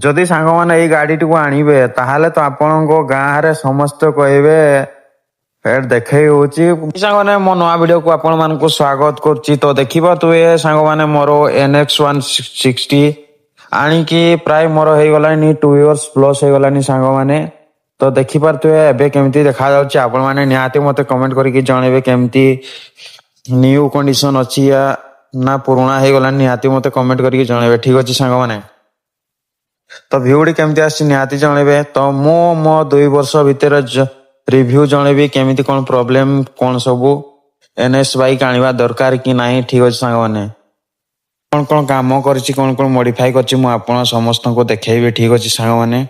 जदि सांग मैंने ये गाड़ी टी आणवे ताहले तो आपण गाँव समस्त कहे देखे सांग मो नुआ वीडियो को आपण मान को स्वागत कर तो देखिबा तु ए सांग माने मोर NX160 आणिकी प्राय मोर हो गलानी 2 इयर्स प्लस हो गलानी सांग माने तो देखि पारथुए एबे केमती देखा जाउची आपण माने निहाती मते कमेंट करके जणेबे केमती न्यू कंडीशन अछि या ना पुराना हो गलानी निहाती मते कमेंट करके जणेबे ठीक अछि सांग माने। तो भिउडी केमती आसी निहाती जणेबे तो मो 2 वर्ष भितर रिव्यू जणेबी केमिति कोन प्रॉब्लम कोन सबु NS बाइक आनिबा दरकार कि नाही ठीक अछि सांग माने। कोन कोन काम करछि कोन कोन मॉडिफाई करछि मु आपण समस्त को देखेबे ठीक अछि सांग माने।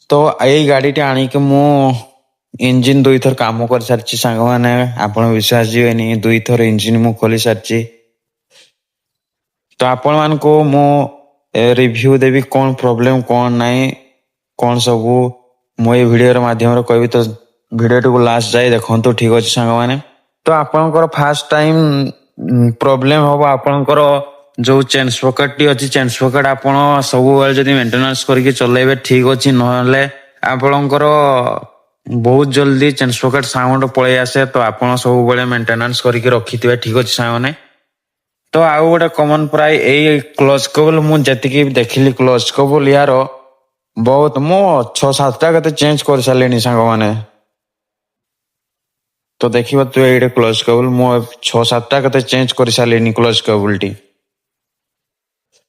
तो यही गाड़ी टे आनी के मु इंजिन 2 थर काम कर सारछि सांग माने आपण विश्वास जीवेनी 2 थर इंजिन मु खोली सारछि। तो आपण मान को मु रिव्यू देबी कोन प्रॉब्लम कोन नाही कोन सबु मु ए वीडियो रे माध्यम रे कहबी तो वीडियो टू लास्ट जाय देखंतु ठीक अछि सांग माने। तो आपनकर फर्स्ट टाइम प्रॉब्लम होबो आपनकर जो चेन स्पॉकेट टी अछि चेन स्पॉकेट आपण सब बेले जदी मेंटेनेंस करके चलेबे ठीक अछि नहले आपनकर बहुत जल्दी चेन स्पॉकेट साउंड पळे आसे तो आपण सब बेले मेंटेनेंस करके रखिथिबे ठीक अछि सांग माने। तो आउ गोटे कॉमन प्राय ए क्लच केबल मु जतिकी देखिली क्लच केबल यार बहुत मो 6-7 टा कते चेंज कर सालेनी सांग माने। तो देखिबा तू एडे क्लच केबल मो 6-7 टा कते चेंज कर सालेनी क्लच केबल टी।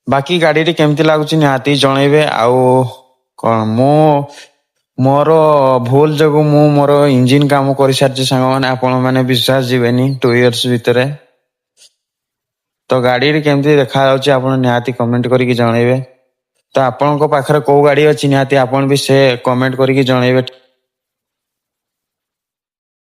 बाकी गाड़ी टी केमती लागुची निहाती जणेबे आउ कोन मो मोर भूल जगो मु मोर इंजिन काम कर सारछि सांग माने आपण माने विश्वास जीवेनी 2 इयर्स भितरे। तो गाड़ी रे केमती देखा जाउची आपण निहाती कमेंट करके जणेबे। तो आपण को पाखरे को गाड़ी अछि निहाती आपण भी से कमेंट करके जणेबे।